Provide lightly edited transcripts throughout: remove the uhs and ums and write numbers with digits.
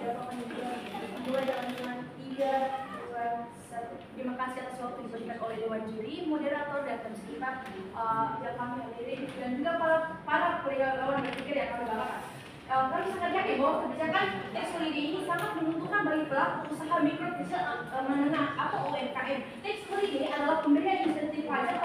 Bapak mulai dengan 3, 2, 1. Terima kasih atas waktu diberikan oleh Dewan Juri, moderator dan peserta yang kami hadiri dan juga para penelitian berpikir yang kami banggakan. Kami sangat yakin bahwa kebijakan tax holiday ini sangat menguntungkan bagi pelaku usaha mikro kecil menengah atau UMKM. Tax holiday adalah pemberian insentif pajak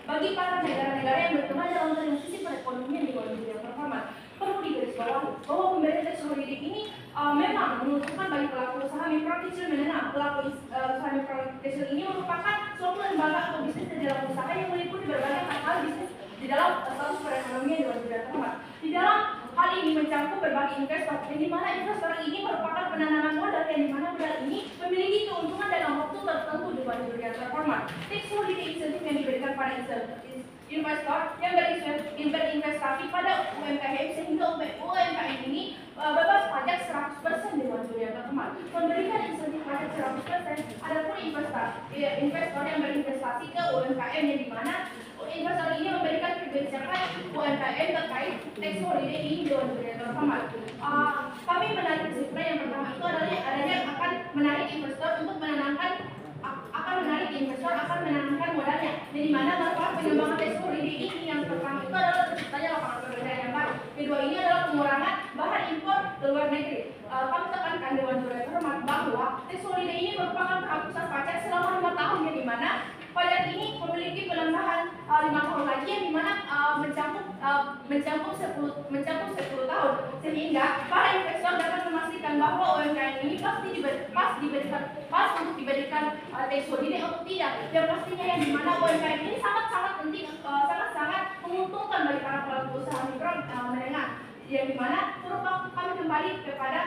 bagi para negara-negara yang berkembang dalam transisi perekonomian di luar dunia terhormat. Perlu digarisbawahi bahwa pemberian tax holiday ini memang menguntungkan bagi pelaku usaha mikro kecil menengah. Pelaku usaha mikro kecil ini merupakan suatu lembaga atau bisnis di dalam usaha yang meliputi berbagai hal bisnis di dalam status perekonomian di luar dunia terhormat. Di dalam hal ini mencakup berbagai investor, yang dimana investor ini merupakan penanaman modal yang dimana modal ini memiliki keuntungan dalam waktu tertentu di luar dunia terhormat. Tax holiday insentif yang diberikan pada investor yang berinvestasi pada UMKM sehingga UMKM ini bebas pajak 100% di luar dunia terhormat. Memberikan insentif pajak 100%, adapun investor yang berinvestasi ke UMKM yang dimana investor ini memberikan kebijakan UMKM terkait tax holiday ini di luar dunia terhormat. Kami menarik kesimpulan yang pertama itu adalah adanya akan menarik investor untuk menanamkan modalnya. Jadi mana manfaat pengembangan tax holiday ini yang pertama itu adalah terciptanya lapangan pekerjaan yang baru. Kedua ini adalah pengurangan bahan impor ke luar negeri. Kami tekankan Dewan Juri terhormat bahwa tax holiday ini merupakan penghapusan pajak selama 5 tahun yang dimana pajak ini memiliki penambahan 5 tahun lagi yang dimana mencakup 10 tahun sehingga para investor dapat memastikan bahwa UMKM ini pas untuk diberikan tax holiday atau tidak. Yang pastinya yang dimana UMKM ini sangat-sangat penting, sangat-sangat menguntungkan bagi para pelaku usaha mikro menengah. Yang dimana kami kembali kepada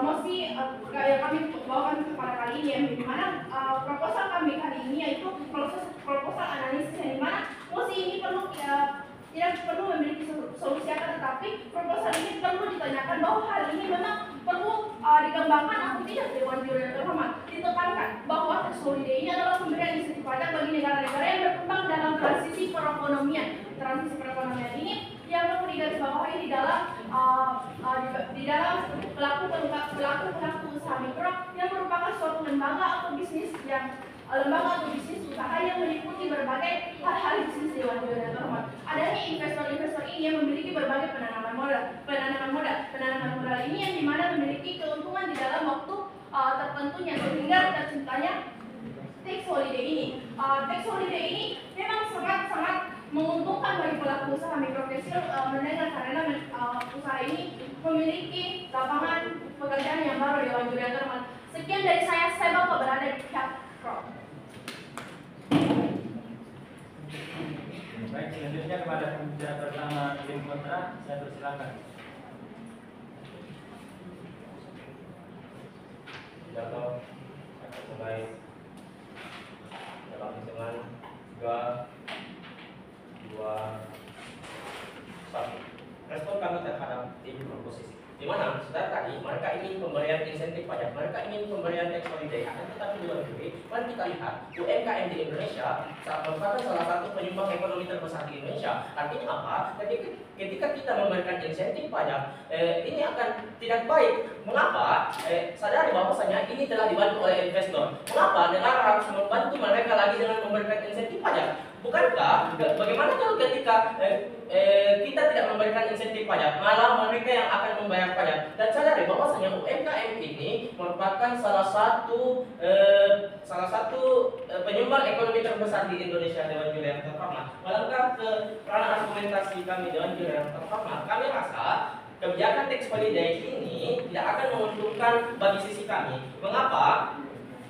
mosi yang kami bawakan kepada kali ini, yang dimana proposal kami kali ini yaitu proposal analisis yang dimana mosi ini tidak perlu memiliki solusi akan, tetapi proposal ini perlu ditanyakan bahwa hal ini memang perlu dikembangkan atau tidak. Dewan Juri terhormat ditekankan bahwa tax holiday ini adalah pemberian insentif pajak bagi negara-negara yang berkembang dalam transisi perekonomian. Transisi perekonomian ini yang perlu digarisbawahi di dalam pelaku usaha mikro yang merupakan suatu lembaga atau bisnis usaha yang meliputi berbagai hal-hal bisnis di luar dunia terhormat. Adanya investor-investor ini yang memiliki berbagai penanaman modal ini yang dimana memiliki keuntungan di dalam waktu tertentunya sehingga terciptanya tax holiday ini. Tax holiday ini memang sangat-sangat menguntungkan bagi pelaku usaha mikro kecil menengah karena usaha ini memiliki lapangan pekerjaan yang baru di luar dunia terhormat. Sekian dari saya Bapak berada di pihak pro. Baik, selanjutnya kepada pembicara pertama tim kontra, saya persilakan. Jatuh, akan mulai dalam hitungan 3, 2, 1. Respon kami terhadap tim proposisi. Di mana saudara tadi mereka ingin pemberian insentif pajak, mereka ingin pemberian tax holiday, akan tetapi di luar negeri, mari kita lihat UMKM di Indonesia merupakan salah satu penyumbang ekonomi terbesar di Indonesia. Artinya apa? Ketika kita memberikan insentif pajak, ini akan tidak baik. Mengapa? Sadari bahwasanya ini telah dibantu oleh investor. Mengapa negara harus membantu mereka lagi dengan memberikan insentif pajak? Bukankah bagaimana kalau ketika kita tidak memberikan insentif pajak, malah mereka yang akan membayar pajak? Dan sadari bahwasanya UMKM ini merupakan salah satu penyumbang ekonomi terbesar di Indonesia. Dewan Juri yang terhormat, melengkap ke ranah argumentasi kami Dewan Juri yang terhormat, kami rasa kebijakan tax holiday ini tidak akan menguntungkan bagi sisi kami. Mengapa?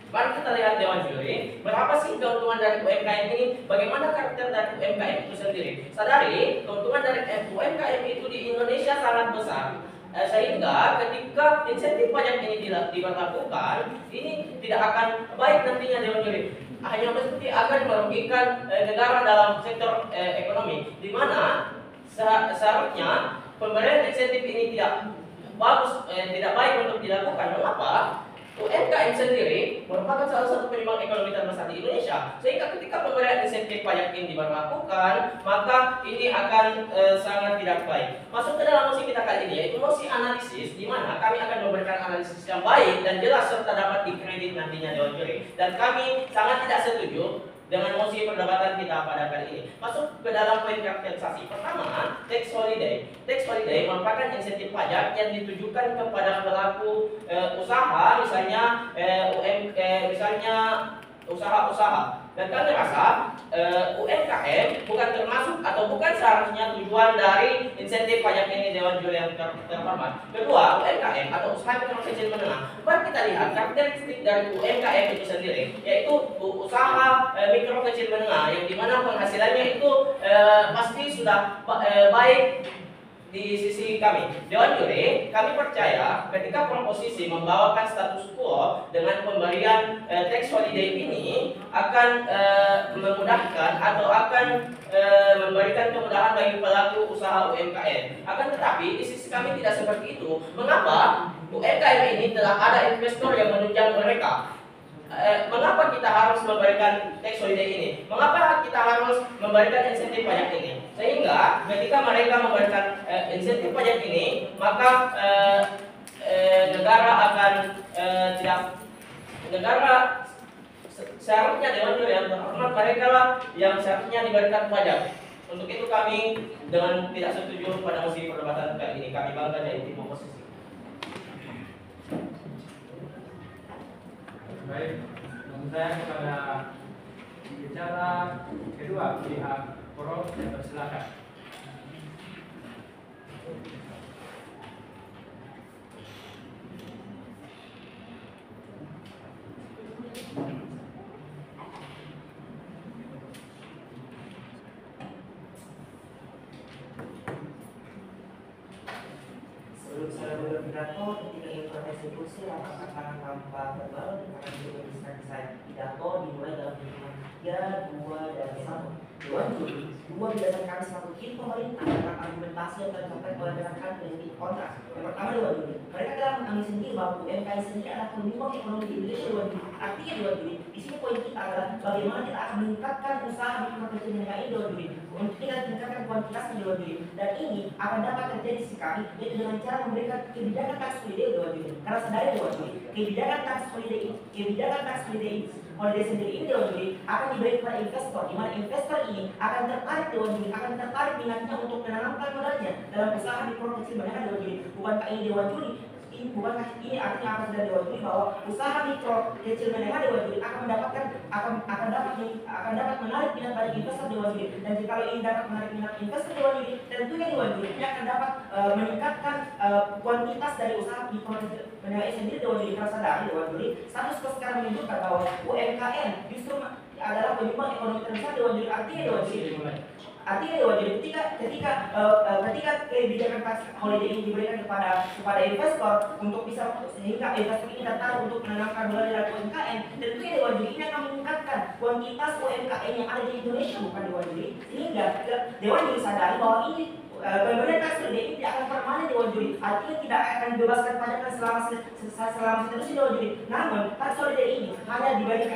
Mari kita lihat Dewan Juri, berapa sih keuntungan dari UMKM ini? Bagaimana karakter dari UMKM itu sendiri? Sadari, keuntungan dari UMKM itu di Indonesia sangat besar. Sehingga ketika insentif pajak ini tidak diberlakukan, ini tidak akan baik nantinya Dewan Juri. Hanya mesti akan merugikan negara dalam sektor ekonomi, di mana seharusnya pemberian insentif ini tidak bagus, tidak baik untuk dilakukan. Mengapa? UMKM sendiri merupakan salah satu penyumbang ekonomi terbesar di Indonesia. Sehingga ketika pemberian insentif pajak ini diberlakukan, maka ini akan sangat tidak baik. Masuk ke dalam mosi kita kali ini, yaitu mosi analisis, di mana kami akan memberikan analisis yang baik dan jelas serta dapat dikredit nantinya Dewan Juri. Dan kami sangat tidak setuju dengan mosi perdebatan kita pada kali ini. Masuk ke dalam poin karakterisasi. Pertama, tax holiday. Tax holiday merupakan insentif pajak yang ditujukan kepada pelaku usaha, misalnya misalnya usaha-usaha. Dan kami rasa UMKM bukan termasuk atau bukan seharusnya tujuan dari insentif pajak ini Dewan Juri yang terhormat. Kedua, UMKM atau usaha mikro kecil menengah. Mari kita lihat karakteristik dari UMKM itu sendiri, yaitu usaha mikro kecil menengah yang dimana penghasilannya itu pasti sudah baik di sisi kami. Dewan Juri, kami percaya ketika proposisi membawakan status quo dengan pemberian tax holiday ini akan memudahkan atau akan memberikan kemudahan bagi pelaku usaha UMKM. Akan tetapi di sisi kami tidak seperti itu. Mengapa UMKM ini telah ada investor yang menunjang mereka? Mengapa kita harus memberikan tax holiday ini? Mengapa kita harus memberikan insentif pajak ini? Sehingga ketika mereka memberikan insentif pajak ini, maka negara akan negara seharusnya Dewan Juri yang terhormat mereka lah yang seharusnya diberikan pajak. Untuk itu kami dengan tidak setuju pada mosi perdebatan kali ini. Kami bangga dari tim oposisi. Baik, saya kepada bicara kedua pihak pro yang bersilakan. Sebelum saya berpidato, ketika informasi kursi rapat akan tanpa verbal akan diberikan saya pidato dimulai dalam hitungan 3, 2, dan 1. Dewan Juri, 2 berdasarkan satu tim pemerintah tentang argumentasi yang telah disampaikan oleh rekan dan kontras. Yang pertama Dewan Juri, mereka telah mengambil sendiri bahwa UMKM sendiri adalah penyumbang ekonomi di Indonesia. Dewan Juri, artinya Dewan Juri, di sini poin kita adalah bagaimana kita akan meningkatkan usaha mikro kecil menengah ini Dewan Juri, untuk kita meningkatkan kuantitasnya Dewan Juri, dan ini akan dapat terjadi sekali yaitu dengan cara memberikan kebijakan tax holiday Dewan Juri. Karena sadari Dewan Juri, kebijakan tax holiday sendiri ini Dewan Juri akan diberi kepada investor, di mana investor ini akan tertarik Dewan Juri, akan tertarik minatnya untuk menanamkan modalnya dalam usaha mikro kecil menengah Dewan Juri. Bukankah ini Dewan Juri? Bukankah ini artinya apa sudah Dewan Juri bahwa usaha mikro kecil menengah Dewan Juri akan dapat menarik minat banyak investor Dewan Juri, dan jika ini dapat menarik minat investor Dewan Juri, tentunya Dewan Juri ini akan dapat meningkatkan kuantitas dari usaha mikro kecil menengah sendiri Dewan Juri. Karena sadari Dewan Juri, status quo sekarang menunjukkan bahwa UMKM justru adalah penyumbang ekonomi terbesar Dewan Juri. Artinya Dewan Juri, ketika kebijakan tax holiday ini diberikan kepada investor untuk bisa sehingga investor ini tertarik untuk menanamkan modal dalam UMKM, tentunya Dewan Juri ini akan meningkatkan kuantitas UMKM yang ada di Indonesia, bukan Dewan Juri. Sehingga Dewan Juri sadari bahwa ini pemberian tax holiday ini tidak akan permanen Dewan Juri, artinya tidak akan dibebaskan pajak selama seterusnya Dewan Juri. Namun tax holiday ini hanya diberikan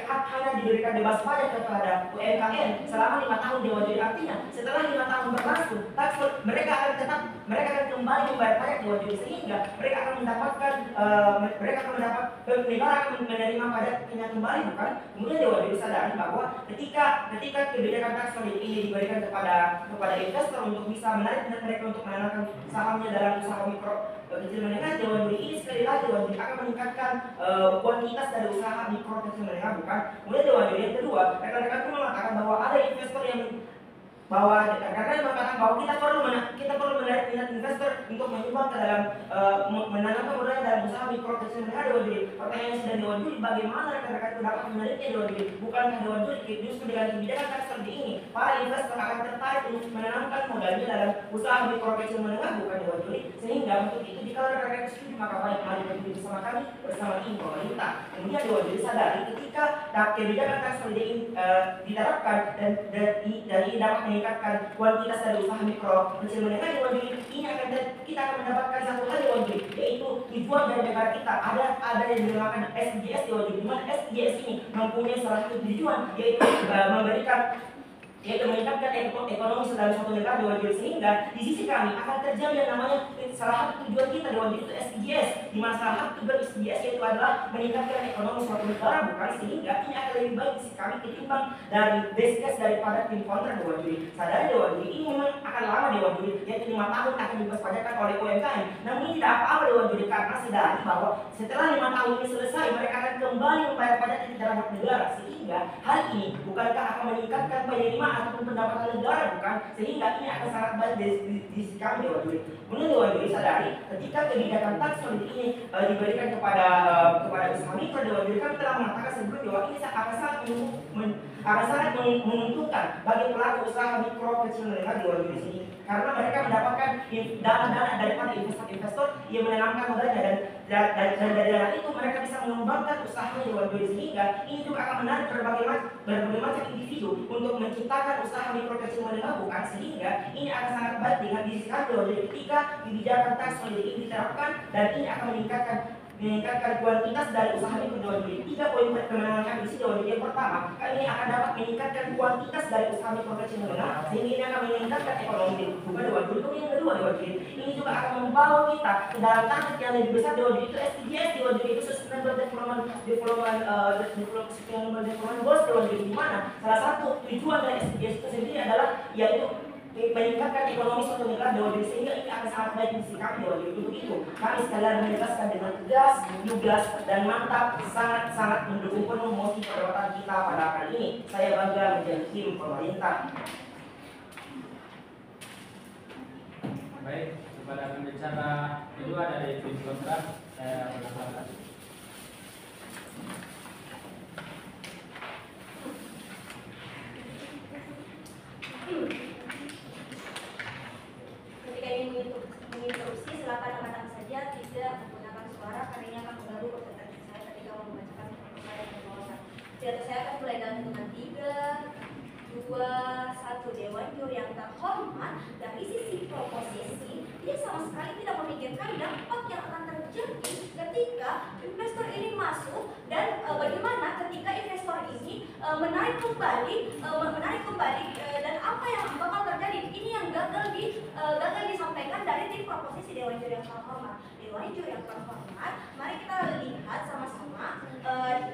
bebas pajak kepada UMKM selama 5 tahun Dewan Juri. Artinya setelah 5 tahun berlangsung, mereka akan kembali membayar pajak Dewan Juri, sehingga mereka akan mendapat negara akan menerima pajaknya kembali, bukan? Kemudian Dewan Juri sadari bahwa ketika kebijakan tax holiday ini diberikan kepada investor untuk bisa menarik mereka untuk menanamkan sahamnya dalam usaha mikro kecil menengah, Dewan Juri ini sekali lagi Dewan Juri akan meningkatkan kuantitas dari usaha mikro kecil menengah, bukan? Kemudian Dewan Juri yang kedua, rekan-rekan itu mengatakan bahwa ada investor yang kita perlu menarik minat investor untuk menyumbang ke dalam menanamkan modal dalam usaha mikro kecil menengah Dewan Juri. Pertanyaan sudah Dewan Juri, bagaimana rekan-rekan itu dapat menariknya Dewan Juri? Bukankah Dewan Juri justru dengan kebijakan tax holiday ini para investor akan tertarik untuk menanamkan modalnya dalam usaha mikro kecil menengah, bukan Dewan Juri? Sehingga untuk itu jika rekan-rekan setuju, maka baik mari berdiri bersama kami bersama tim pemerintah. Kemudian Dewan Juri sadari ketika kebijakan tax holiday ini diterapkan dan dapat meningkatkan kuantitas dari usaha mikro kecil menengah Dewan Juri, ini akan kita akan mendapatkan satu hal Dewan Juri, yaitu tujuan dari negara kita. Ada yang dinamakan SDGs Dewan Juri, di mana SDGs ini mempunyai salah satu tujuan, yaitu meningkatkan ekonomi dalam suatu negara Dewan Juri, sehingga di sisi kami akan terjadi yang namanya salah satu tujuan kita Dewan Juri itu SDGs, di mana salah satu tujuan SDGs yaitu adalah meningkatkan ekonomi suatu negara, bukan, sehingga ini akan lebih baik di sisi kami ketimbang dari base case daripada tim kontrak Dewan Juri. Sadari Dewan Juri ini memang akan lama Dewan Juri, yaitu 5 tahun akan diperpanjangkan oleh UMKM. Namun ini tidak apa-apa Dewan Juri, karena sadari bahwa setelah 5 tahun ini selesai mereka akan kembali membayar pajak di terhadap negara, sehingga hal ini bukankah akan meningkatkan penerimaan ataupun pendapatan negara, bukan, sehingga ini akan sangat baik di sisi kami Dewan Juri. Kemudian Dewan Juri sadari ketika kebijakan tax holiday ini diberikan kepada usaha mikro, Dewan Juri kami telah mengatakan sebelumnya bahwa ini akan sangat menguntungkan bagi pelaku usaha mikro kecil menengah Dewan Juri sini, karena mereka mendapatkan dana daripada investor yang menanamkan modalnya, dan dari dana itu mereka bisa mengembangkan usahanya Dewan Juri, sehingga ini juga akan menarik berbagai macam individu untuk menciptakan usaha mikro kecil menengah, bukan, sehingga ini akan sangat baik dengan disisikan Dewan Juri ketika kebijakan tax holiday ini diterapkan, dan ini akan meningkatkan kuantitas dari usaha mikro Dewan Juri. 3 poin kemenangan kami di sini Dewan Juri. Yang pertama, kami akan dapat meningkatkan kuantitas dari usaha mikro kecil menengah, sehingga ini akan meningkatkan ekonomi bukan Dewan Juri. Kemudian yang kedua Dewan Juri, ini juga akan membawa kita ke dalam target yang lebih besar Dewan Juri, itu SDGs Dewan Juri, itu Sustainable Development Goals Dewan Juri, di mana salah satu tujuan dari SDGs itu sendiri adalah yaitu meningkatkan ekonomi suatu negara Dewan Juri, sehingga ini akan sangat baik di sisi kami Dewan Juri. Untuk itu kami sekalian menegaskan dengan tegas, lugas, dan mantap, sangat mendukung penuh mosi perbuatan kita pada kali ini. Saya bangga menjadi tim pemerintah. Baik, kepada pembicara kedua dari tim kontrak, saya persilakan. Ketika ingin menginterupsi, silakan mengatakan saja, tidak menggunakan suara karena ini akan mengganggu konsentrasi saya ketika membacakan pertanyaan dan jawaban. Jadi saya akan mulai dalam hitungan 3, 2, 1. Dewan Juri yang terhormat, dari sisi proposisi dia sama sekali tidak memikirkan dampak yang akan terjadi ketika investor ini masuk, dan bagaimana ketika investor ini menarik kembali dan apa yang bakal terjadi. Ini yang gagal disampaikan dari tim proposisi Dewan Juri yang terhormat. Dewan Juri yang terhormat, mari kita lihat sama-sama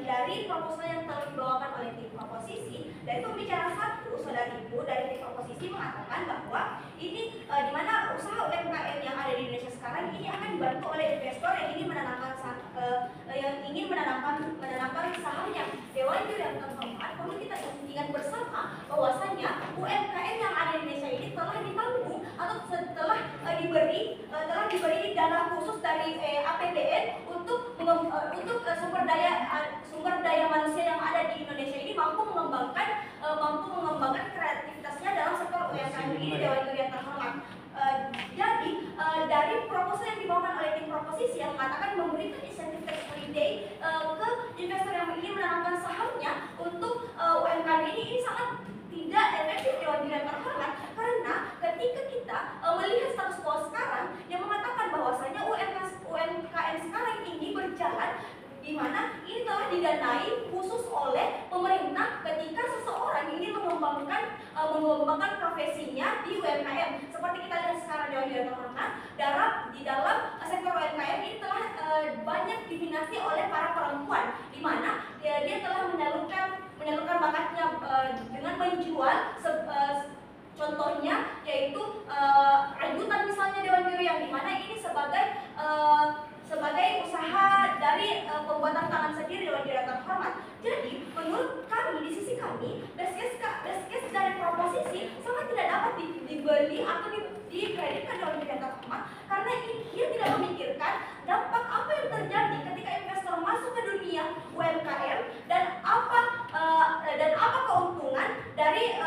dari proposal yang telah dibawakan oleh tim proposisi. Dari pembicara 1, saudara ibu dari tim proposisi mengatakan bahwa ini di mana usaha UMKM yang ada di Indonesia sekarang ini akan dibantu oleh investor yang ingin menanamkan sahamnya. Dewan Juri yang terhormat, perlu kita ingat bersama bahwasanya UMKM yang ada di Indonesia ini telah ditanggung atau telah diberi dana khusus dari APBN untuk sumber daya manusia yang ada di Indonesia ini mampu mengembangkan kreativitasnya dalam sektor UMKM ini. Dewan Juri yang terhormat. Jadi dari proposal yang dibawakan oleh tim proposisi yang mengatakan memberikan insentif tax holiday ke investor yang ingin menanamkan sahamnya untuk UMKM ini sangat tidak efektif Dewan Juri yang terhormat, karena ketika kita melihat status quo sekarang yang mengatakan bahwasanya UMKM sekarang ini berjalan di mana ini telah didanai khusus oleh pemerintah ketika seseorang ingin mengembangkan profesinya di UMKM. Seperti kita lihat sekarang Dewan Juri yang terhormat, di dalam sektor UMKM ini telah banyak diminati oleh para perempuan, di mana dia telah menyalurkan bakatnya dengan menjual contohnya yaitu rajutan misalnya Dewan Juri, yang dimana ini sebagai usaha dari pembuatan tangan sendiri Dewan Juri yang terhormat. Jadi menurut kami, di sisi kami, best case dari proposisi sangat tidak dapat dibeli atau dikreditkan Dewan Juri yang terhormat, karena dia tidak memikirkan dampak apa yang terjadi ketika investor masuk ke dunia UMKM dan apa keuntungan dari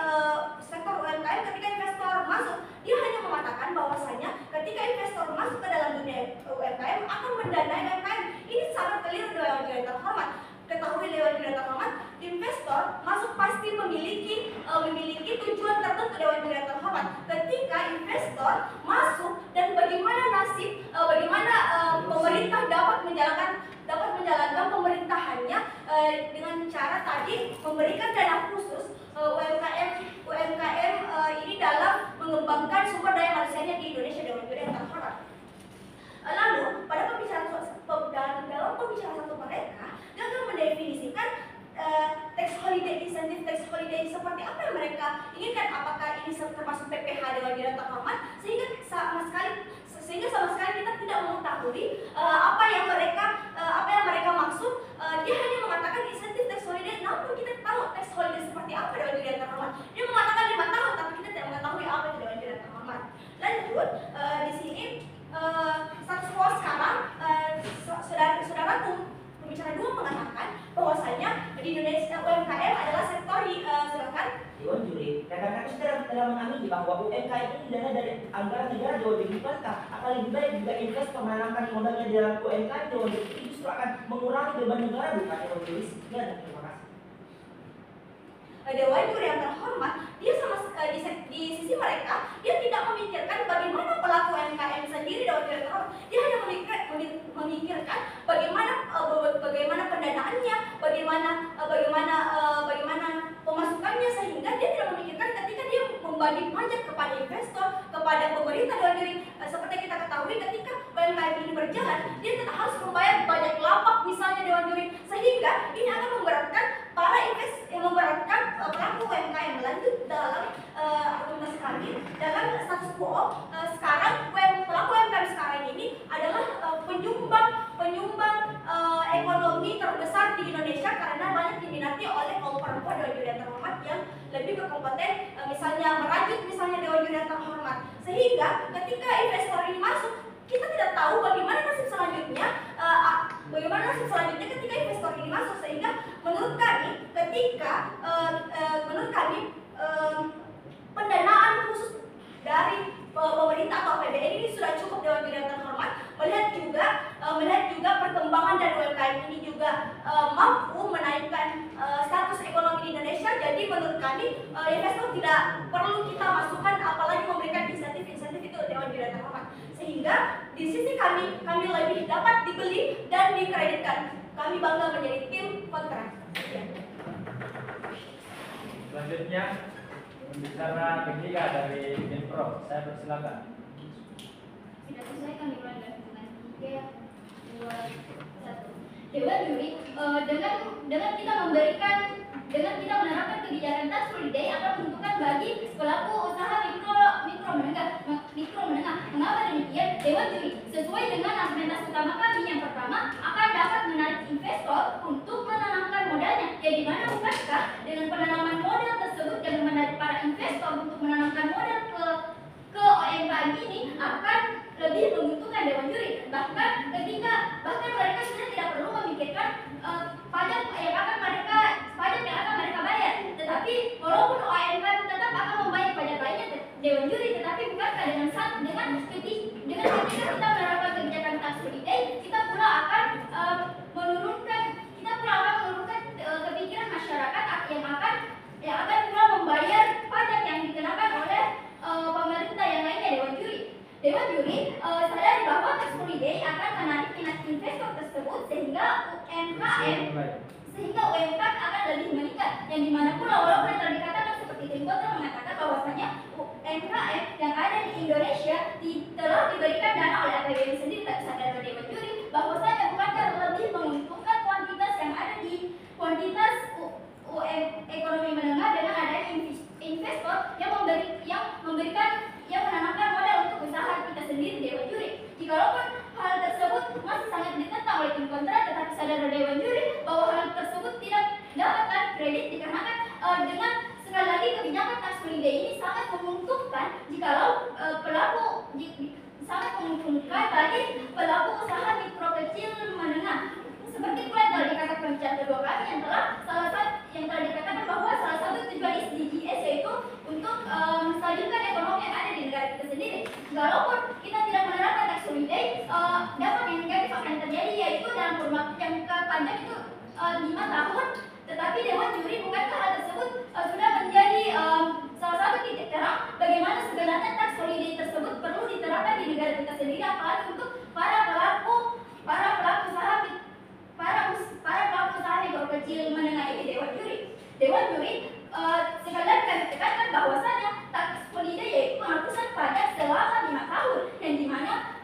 sektor UMKM ketika investor masuk. Dia hanya mengatakan bahwasanya ketika investor masuk ke dalam dunia UMKM akan mendanai UMKM. Ini sangat keliru Dewan Juri yang terhormat. Ketahui Dewan Juri yang terhormat, investor masuk pasti memiliki tujuan tertentu Dewan Juri yang terhormat. Ketika investor memberikan dana khusus UMKM ini dalam mengembangkan sumber daya manusianya di Indonesia Dewan Juri yang terhormat. Lalu pada dalam pembicaraan satu mereka gagal mendefinisikan tax holiday, insentif tax holiday seperti apa yang mereka inginkan. Apakah ini termasuk PPH Dewan Juri yang terhormat, sehingga sama sekali kita tidak mengetahui apa yang mereka maksud. Dia hanya mengatakan insentif tax holiday, namun kita tahu tax holiday seperti apa Dewan Juri yang terhormat. Dia mengatakan 5 tahun, tapi kita tidak mengetahui apa itu Dewan Juri yang terhormat. Lanjut, di sini status quo sekarang, saudara pembicara 2 mengatakan bahwasanya di Indonesia UMKM adalah sektor silakan Dewan Juri. Rekan-rekan saudara telah mengamini bahwa UMKM ini dana dari anggaran negara Dewan Juri, bukankah akan lebih baik jika investor menanamkan modalnya di dalam UMKM Dewan Juri itu justru akan mengurangi beban negara, bukan Dewan Juri? Sekian, terima kasih. Dewan Juri yang terhormat, dia di sisi mereka, dia tidak memikirkan bagaimana pelaku UMKM sendiri Dewan Juri yang terhormat. Dia hanya memikirkan bagaimana pendanaannya, bagaimana pemasukannya, sehingga dia tidak memikirkan ketika dia membagi pajak kepada investor, kepada pemerintah Dewan Juri. Seperti kita ketahui, ketika UMKM ini berjalan, dia tetap harus membayar pajak lapak misalnya Dewan Juri, sehingga ini akan memberatkan pelaku UMKM. Lanjut dalam argumentasi kami dalam status quo sekarang, pelaku UMKM sekarang ini adalah penyumbang ekonomi terbesar di Indonesia karena banyak diminati oleh kaum perempuan Dewan Juri yang terhormat yang lebih berkompeten, misalnya merajut misalnya Dewan Juri yang terhormat. Sehingga ketika investor ini masuk, kita tidak tahu bagaimana nasib selanjutnya ketika investor ini masuk. Sehingga menurut kami pendanaan khusus dari pemerintah atau APBN ini sudah cukup Dewan Juri yang terhormat. Melihat juga perkembangan dari UMKM ini juga mampu menaikkan status ekonomi di Indonesia. Jadi menurut kami investor tidak perlu kita masukkan, apalagi memberikan insentif itu Dewan Juri yang terhormat. Sehingga di sisi kami lebih dapat dibeli dan dikreditkan. Kami bangga menjadi tim kontrak. Selanjutnya pembicara ketiga dari Minpro, saya persilakan. Tidak selesai kami mulai dengan 3, 2, 1. Dewan Juri, dengan kita menerapkan kebijakan tax holiday akan menguntungkan bagi pelaku usaha mikro menengah. Mengapa demikian? Dewan Juri sesuai dengan argumentasi utama kami yang pertama akan dapat menarik investor untuk menanamkan modalnya. Ya, di mana bukankah dengan penanaman modal tersebut yang menarik para investor untuk menanamkan modal ke UMKM ini akan lebih menguntungkan Dewan Juri. Bahkan mereka sebenarnya tidak perlu memikirkan pajak yang akan mereka bayar. Tetapi walaupun UMKM tetap akan membayar pajak lainnya Dewan Juri, tetapi bukankah dengan ketika kita menerapkan kebijakan tax holiday, kita pula akan menurunkan kepikiran masyarakat yang akan pula membayar pajak yang dikenakan oleh pemerintah yang lainnya Dewan Juri. Dewan Juri sadari bahwa tax holiday akan menarik minat investor tersebut sehingga UMKM akan lebih meningkat. Yang dimana pula walaupun yang telah dikatakan seperti tim kontrak mengatakan bahwasanya UMKM yang ada di Indonesia telah diberikan dana oleh APBN sendiri, tak sadar Dewan Juri bahwasanya bukankah lebih menguntungkan kuantitas yang ada di kuantitas ekonomi menengah dengan adanya investor yang menanamkan modal untuk usaha kita sendiri Dewan Juri. Jikalaupun hal tersebut masih sangat ditentang oleh tim kontrak, tetapi sadar Dewan Juri bahwa hal tersebut tidak dapatkan kredit dikarenakan dengan sekali lagi kebijakan tax holiday ini sangat menguntungkan bagi pelaku usaha mikro kecil menengah. Seperti pula yang telah dikatakan pembicara kedua kami yang telah dikatakan bahwa salah satu tujuan SDGs yaitu untuk menstabilkan ekonomi yang ada di negara kita sendiri. Walaupun kita tidak menerapkan tax holiday, dampak yang negatif akan terjadi yaitu dalam kurun waktu yang panjang itu 5 tahun. Tetapi Dewan Juri bukankah hal tersebut sudah menjadi salah satu titik terang bagaimana sebenarnya tax holiday tersebut perlu diterapkan di negara kita sendiri, apalagi untuk para pelaku usaha mikro kecil menengah ini Dewan Juri. sekalian kami tekankan bahwasanya tax holiday yaitu penghapusan pajak selama 5 tahun yang dimana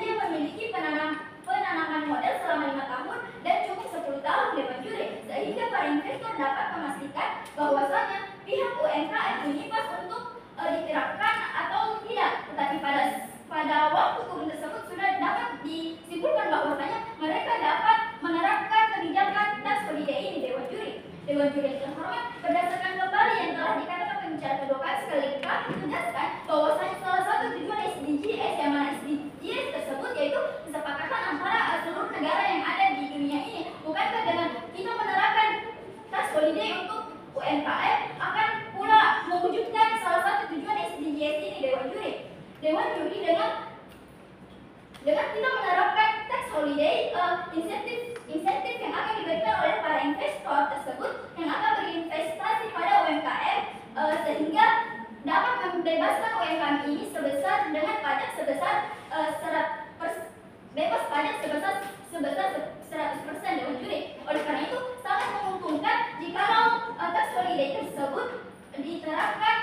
dia memiliki penanaman modal selama 5 tahun dan cukup 10 tahun dewan juri, sehingga para investor dapat memastikan bahwasanya pihak UMKM ini pas untuk diterapkan atau tidak. Tetapi pada waktu turun tersebut sudah dapat disimpulkan bahwasanya mereka dapat menerapkan kebijakan tax holiday ini. Dewan juri yang terhormat, berdasarkan kembali yang telah dikatakan pembicara kedua kali, sekali kami menegaskan bahwasanya salah satu tujuan SDGs yang mana SDGs tersebut yaitu kesepakatan antara seluruh negara yang ada di dunia ini. Bukankah dengan kita menerapkan tax holiday untuk UMKM akan pula mewujudkan salah satu tujuan SDGs ini? Dewan juri dengan kita menerapkan tax holiday, insentif yang akan diberikan oleh para investor tersebut yang akan berinvestasi pada UMKM, sehingga dapat membebaskan UMKM ini dengan pajak sebesar bebas pajak sebesar 100% Dewan juri. Oleh karena itu sangat menguntungkan jikalau tax holiday tersebut diterapkan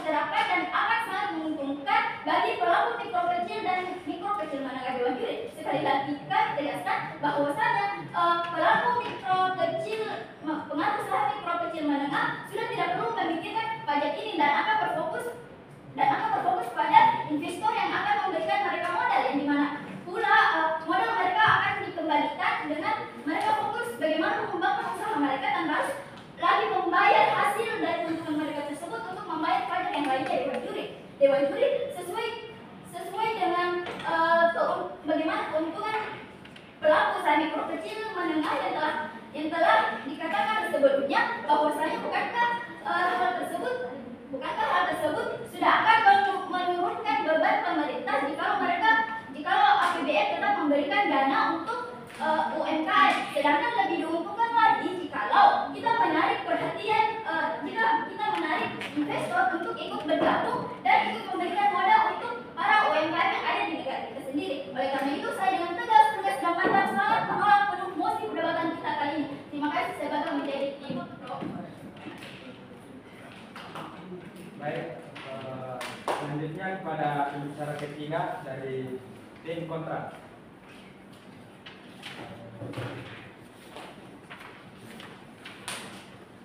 dan akan sangat menguntungkan bagi pelaku mikro kecil menengah. Dewan juri sekali lagi kami tegaskan bahwasanya pelaku pengaruh usaha mikro kecil menengah sudah tidak perlu memikirkan pajak ini dan akan berfokus pada investor yang akan memberikan mereka modal, yang dimana pula modal mereka akan dikembalikan dengan mereka fokus bagaimana mengembangkan usaha mereka tanpa harus lagi membayar hasil dari keuntungan mereka tersebut untuk membayar pajak yang lainnya. Dewan juri sesuai dengan bagaimana keuntungan pelaku usaha mikro kecil menengah yang telah dikatakan sebelumnya, bahwasanya bukankah hal tersebut sudah akan menurunkan beban pemerintah jikalau APBN tetap memberikan dana untuk UMKM, sedangkan lebih diuntungkan lagi jikalau kita menarik perhatian, kita menarik investor untuk ikut bergabung dan ikut memberikan modal untuk para UMKM yang ada di negara kita sendiri. Oleh karena itu saya dengan tegas dan mantap sangat menolak penuh mosi perdebatan kita kali ini. Terima kasih, saya bakal menjadi tim pro. Baik, selanjutnya kepada pembicara ketiga dari tim kontra.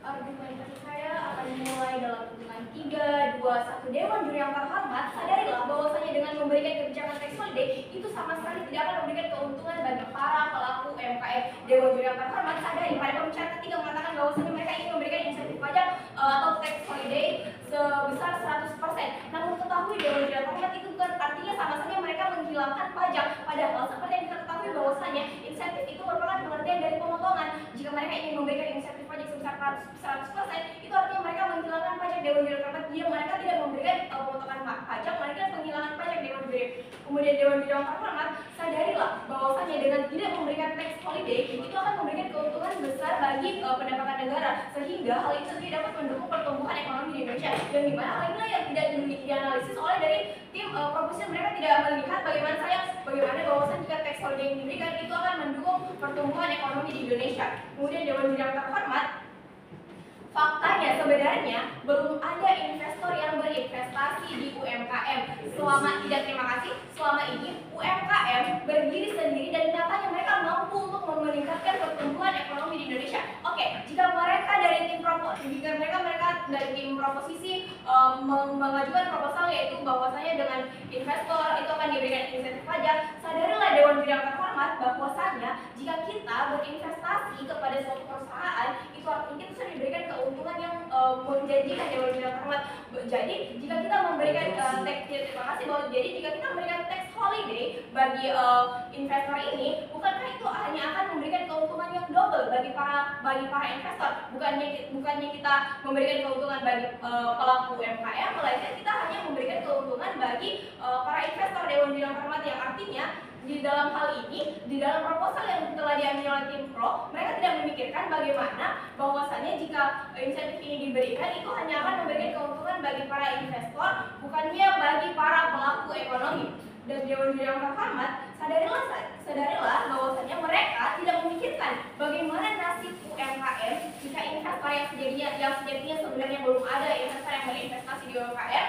Argumentasi saya akan dimulai dalam hitungan 3, 2, 1. Dewan juri yang terhormat, sadarilah bahwasanya dengan memberikan kebijakan tax holiday itu sama sekali tidak akan memberikan keuntungan bagi para pelaku UMKM. Dewan juri yang terhormat, sadari pada pembicara ketiga mengatakan bahwasanya mereka ingin memberikan insentif pajak atau tax holiday sebesar 100%. Namun ketahui Dewan juri yang terhormat itu bukan artinya sama saja mereka menghilangkan pajak. Padahal seperti yang kita ketahui bahwasanya insentif itu merupakan pengertian dari pemotongan. Jika mereka ingin memberikan insentif pajak sebesar 100%, itu artinya mereka menghilangkan pajak. Dewan juri terhormat, mereka tidak memberikan pemotongan pajak, mereka penghilangan pajak. Dewan juri. Kemudian Dewan juri yang terhormat, sadarilah bahwasanya dengan tidak memberikan tax holiday itu akan memberikan keuntungan besar bagi pendapatan negara, sehingga hal itu sendiri dapat mendukung pertumbuhan ekonomi di Indonesia. Dan di mana hal inilah yang tidak dianalisis oleh dari tim proposal. Mereka tidak melihat bagaimana bahwasanya jika tax holiday yang diberikan itu akan mendukung pertumbuhan ekonomi di Indonesia. Kemudian Dewan juri yang terhormat, faktanya sebenarnya belum ada investor yang berinvestasi di UMKM selama ini UMKM berdiri sendiri dan nyatanya mereka mampu untuk meningkatkan pertumbuhan ekonomi di Indonesia. Oke, jika mereka dari tim proposisi mengajukan proposal yaitu bahwasanya dengan investor itu akan diberikan insentif pajak, sadarilah Dewan juri yang terhormat bahwasanya jika kita berinvestasi kepada suatu perusahaan itu artinya kita sudah diberikan keuntungan yang menjanjikan. Dewan juri yang terhormat. Jadi jika kita memberikan jika kita memberikan tax holiday bagi investor ini, bukankah itu hanya akan memberikan keuntungan yang double bagi para investor? Bukannya kita memberikan keuntungan bagi pelaku UMKM, melainkan kita hanya memberikan keuntungan bagi para investor. Dewan juri yang terhormat, yang artinya di dalam hal ini, di dalam proposal yang telah diambil oleh tim pro, mereka tidak memikirkan bagaimana bahwasanya jika insentif ini diberikan itu hanya akan memberikan keuntungan bagi para investor, bukannya bagi para pelaku ekonomi. dan Dewan Juri yang terhormat, sadarilah bahwasanya mereka tidak memikirkan bagaimana nasib UMKM jika investor yang sejatinya sebenarnya belum ada investor yang berinvestasi di UMKM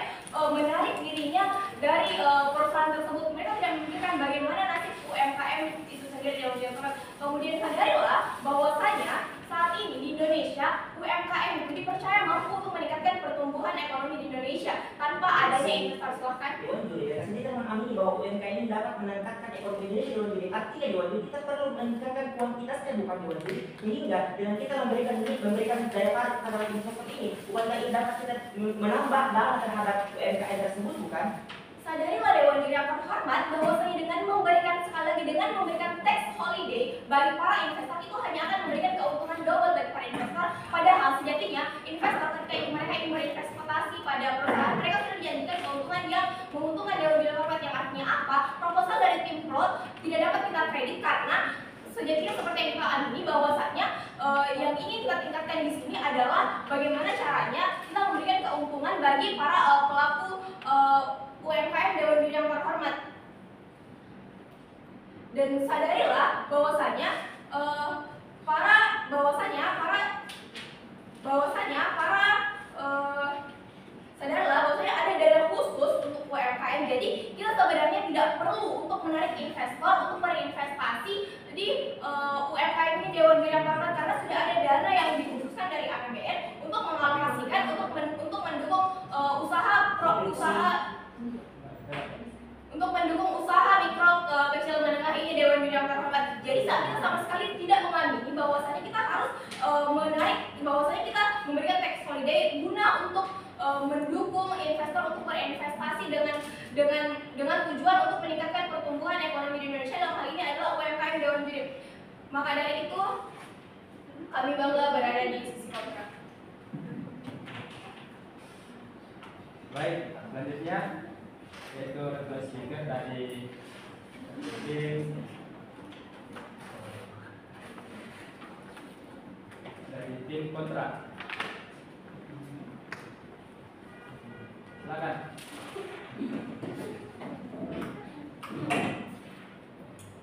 menarik dirinya dari perusahaan tersebut. Mereka tidak memikirkan bagaimana nasib UMKM itu sendiri yang terhormat. Kemudian sadarilah bahwasanya saat ini di Indonesia UMKM itu dipercaya mampu untuk meningkatkan pertumbuhan ekonomi di Indonesia tanpa adanya investor. Silahkan. Dewan Juri dan sendiri memahami bahwa UMKM ini dapat meningkatkan ekonomi Indonesia. Dewan Juri artinya Dewan Juri kita perlu meningkatkan kuantitasnya bukan Dewan Juri, sehingga dengan kita memberikan daya tarik terhadap investor ini bukan lagi dapat kita menambah dana terhadap UMKM tersebut, bukan? Sadarilah Dewan Juri yang terhormat bahwasanya dengan memberikan tax holiday bagi para investor itu hanya akan memberikan keuntungan double bagi para investor. Padahal sejatinya investor ketika mereka ingin berinvestasi pada perusahaan, mereka sudah dijanjikan keuntungan yang menguntungkan Dewan Juri yang terhormat. Yang artinya apa? Proposal dari tim Pro tidak dapat kita kredit karena sejatinya seperti yang kita amini bahwasanya yang ingin kita tingkatkan di sini adalah bagaimana caranya kita memberikan keuntungan bagi para pelaku UMKM Dewan Juri yang terhormat. Dan sadarilah bahwasanya ada dana khusus untuk UMKM. Jadi kita sebenarnya tidak perlu untuk menarik investor untuk berinvestasi di UMKM ini Dewan Juri yang terhormat karena sudah ada dana yang dikhususkan dari APBN untuk mengalokasikan untuk mendukung usaha mikro kecil menengah ini Dewan Juri yang terhormat. Jadi saat kita sama sekali tidak mengamini bahwasanya kita harus kita memberikan tax holiday guna untuk mendukung investor untuk berinvestasi dengan tujuan untuk meningkatkan pertumbuhan ekonomi di Indonesia. Dalam hal ini adalah UMKM Dewan Juri. Maka dari itu kami bangga berada di sisi kontrak. Baik, selanjutnya yaitu ketua speaker dari tim kontrak. Silakan.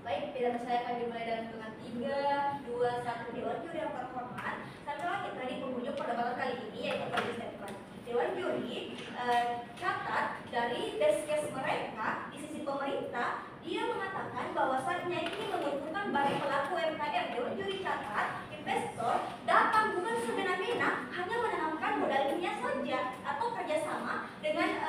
Baik, pidato saya akan dimulai dengan 3, 2, 1. Dewan Juri yang terhormat, setelah kita di penghujung perdebatan kali ini yaitu pada statement. Dewan Juri catat dari best case mereka di sisi pemerintah, dia mengatakan bahwasannya ini menguntungkan bagi pelaku UMKM. Dewan Juri catat investor datang bukan semena-mena hanya menanamkan modalnya saja atau kerjasama dengan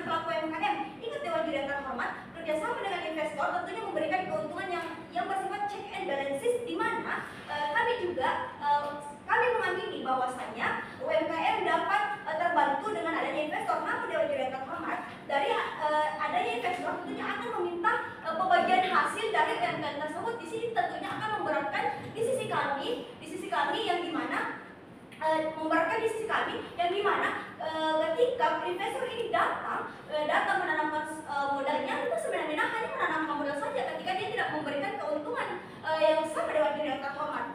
pelaku UMKM. Ingat Dewan Juri yang terhormat, kerjasama dengan investor tentunya memberikan keuntungan yang bersifat check and balances, di mana kami mengamini bahwasannya UMKM dapat terbantu dengan adanya investor. Namun Dewan Juri yang terhormat, dari adanya investor tentunya akan meminta pembagian hasil dari UMKM tersebut. Di sini tentunya akan memberatkan di sisi kami yang dimana ketika investor ini datang menanamkan modalnya, itu sebenarnya hanya menanamkan modal saja ketika dia tidak memberikan keuntungan yang sama. Dewan Juri yang terhormat.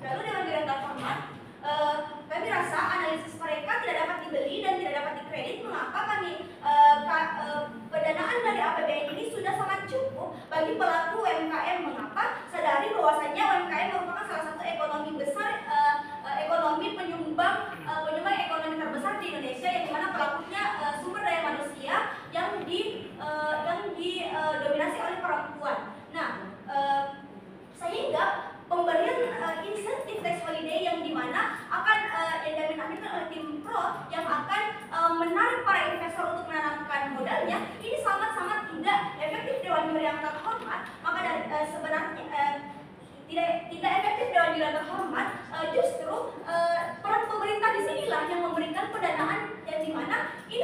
Lalu Dewan Juri yang terhormat, kami rasa analisis mereka tidak dapat dibeli dan tidak dapat dikredit. Mengapa pendanaan dari APBN ini sudah sangat cukup bagi pelaku UMKM? Mengapa? Sadari bahwasanya UMKM merupakan salah satu ekonomi besar, penyumbang ekonomi terbesar di Indonesia, yang dimana pelakunya sumber daya manusia yang didominasi oleh perempuan. Nah, sehingga pemberian insentif tax holiday yang dimana akan diaminkan oleh tim Pro yang akan menarik para investor untuk menanamkan modalnya, ini sangat-sangat tidak efektif Dewan Juri yang terhormat. Maka sebenarnya tidak efektif Dewan Juri yang terhormat, justru peran pemerintah di sinilah yang memberikan pendanaan yang dimana ini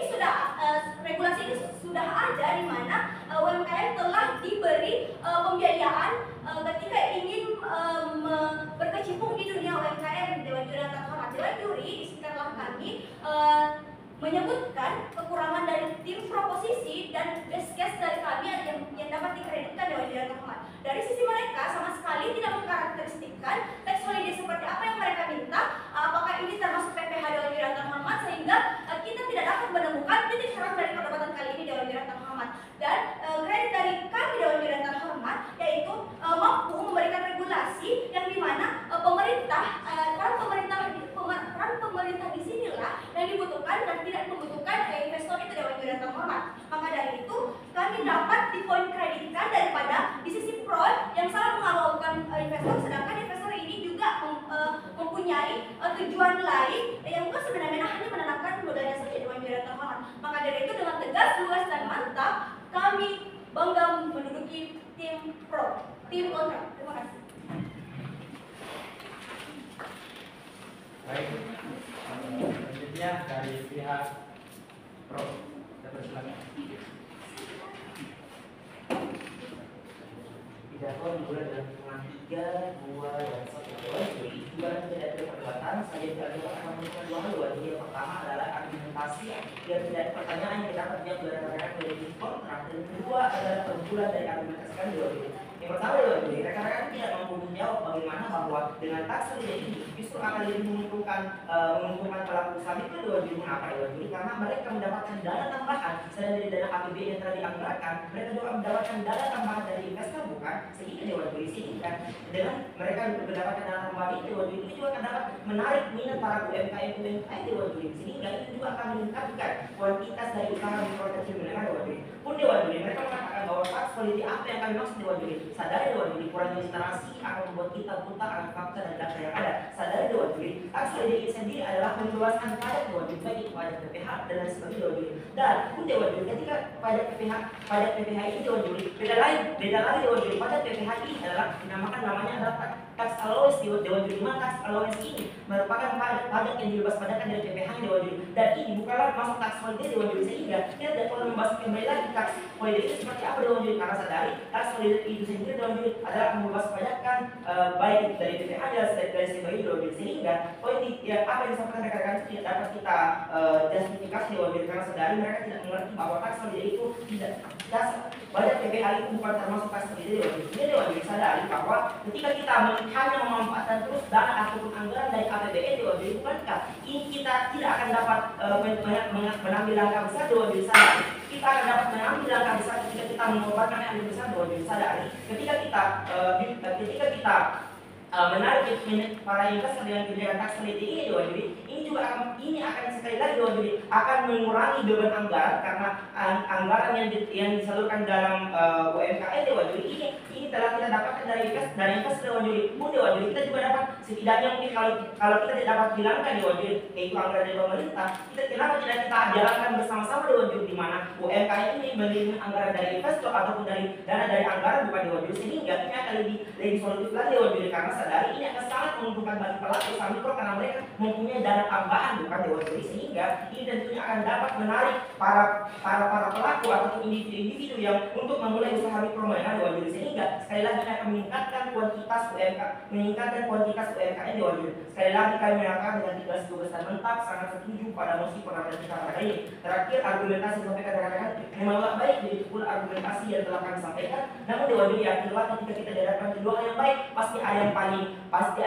regulasi ini sudah ada, di mana UMKM telah diberi pembiayaan ketika ingin berkecimpung di dunia UMKM. Dewan Juri yang terhormat, Dewan Juri disingkatlah kami menyebutkan kekurangan dari tim proposisi dan best case dari kami yang dapat dikreditkan Dewan Juri yang terhormat. Dari sisi mereka sama sekali tidak mengkarakteristikkan tax holiday seperti apa yang mereka minta, apakah ini termasuk PPh Dewan Juri yang terhormat, sehingga kita tidak dapat menemukan titik terang dari perdebatan kali ini Dewan Juri yang terhormat. Dan kredit dapat dipoin kreditkan daripada di sisi pro yang salah mengalokkan investor, sedangkan investor ini juga mempunyai tujuan lain yang bukan semena-mena hanya menanamkan modalnya saja di Mandiri termohon. Maka dari itu dengan tegas, lugas dan mantap kami bangga menduduki tim pro, tim kontrak. Terima kasih. Baik, selanjutnya dari pihak pro, kita persilakan. Pidato dimulai dengan hitungan 3, 2, dan 1. Jadi juga tidak ada perdebatan. Saya tidak akan menunjukkan dua hal. Jadi yang pertama adalah argumentasi yang tidak ada pertanyaan yang dapat dijawab berdasarkan dari kontrak. Dan yang kedua adalah keunggulan dari argumentasikan dua dulu. Yang pertama adalah rekan-rekan tidak mampu menjawab bagaimana bahwa dengan tax holiday ini justru akan lebih menguntungkan pelaku usaha itu dua dulu. Mengapa dua dulu? Karena mereka mendapatkan dana tambahan selain dari dana APBN yang telah dianggarkan, mereka juga mendapatkan dana tambahan dari investor, bukan? Sehingga dewan juri sini kan dengan mereka mendapatkan dana tambahan itu, dewan juri ini juga akan dapat menarik minat para UMKM dewan juri sehingga itu juga akan meningkatkan kuantitas dari usaha mikro kecil menengah dewan juri. Pun dewan juri mereka mengatakan bahwa tax holiday apa yang kami maksud dewan juri? Sadari dewan juri kurangnya literasi akan membuat kita buta akan fakta dan data yang ada. Sadari dewan juri tax holiday itu sendiri adalah meluaskan pajak dewan juri, baik itu pajak PPH dan lain sebagainya dewan juri. Dan pun dewan juri ketika pajak PPH ini dewan juri beda lagi dewan juri. Pajak PPH ini adalah namanya adalah tax allowance dewan juri. Mana tax allowance ini merupakan pajak yang dibebas pajakan dari PPH dewan juri. Dan ini bukanlah masuk tax holiday dewan juri, sehingga kita tidak perlu membahas kembali lagi tax holiday itu seperti apa dewan juri, karena sadari tax holiday itu sendiri dewan juri adalah membebas pajakan baik dari PPH dan dari sebagainya dewan juri, sehingga poin ya, apa yang disampaikan rekan-rekan itu tidak dapat kita justifikasi dewan juri, karena sadari mereka tidak mengerti bahwa tax holiday itu tidak pajak PPH itu bukan termasuk tax holiday dewan juri. Ini dewan juri sadari bahwa ketika kita hanya memanfaatkan terus dana ataupun anggaran dari APBN dewan juri, bukankah ini kita tidak akan dapat mengambil langkah besar dewan juri sadari. Kita akan dapat mengambil langkah besar ketika kita mengorbankan yang lebih besar dewan juri sadari. Ketika kita menarik para investor dengan kebijakan tax holiday ini dewan juri, ini akan sekali lagi dewan juri akan mengurangi beban anggaran, karena anggaran yang disalurkan dalam UMKM dewan juri ini telah kita dapatkan dari investor dewan juri. Pun dewan juri kita juga dapat setidaknya mungkin kalau kita tidak dapat hilangkan dewan juri yaitu anggaran dari pemerintah, kenapa tidak kita jalankan bersama-sama dewan juri, di mana UMKM ini menerima anggaran dari investor ataupun dari dana dari anggaran bukan dewan juri, sehingga ini akan lebih solutif lagi dewan juri, karena sadari ini akan sangat menguntungkan bagi pelaku usaha mikro karena mereka mempunyai dana tambahan bukan dewan juri, sehingga ini tentunya akan dapat menarik para pelaku ataupun individu yang untuk memulai usaha mikro menengah dewan juri, sehingga sekali lagi akan meningkatkan kuantitas UMKM dewan juri. Sekali lagi kami menyatakan dengan 13 dan mentap sangat setuju pada mosi pengambilan kita pada ini. Terakhir argumentasi disampaikan rekan-rekan memanglah baik, begitu pula argumentasi yang telah kami sampaikan. Namun dewan juri yakinlah ketika kita dihadapkan kedua hal yang baik pasti ada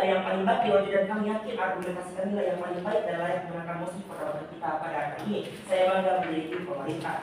yang paling baik dewan juri, dan kami yakin argumentasi kami lah yang paling baik dan layak memenangkan mosi pengambilan kita pada hari ini. Saya bangga menjadi tim pemerintah.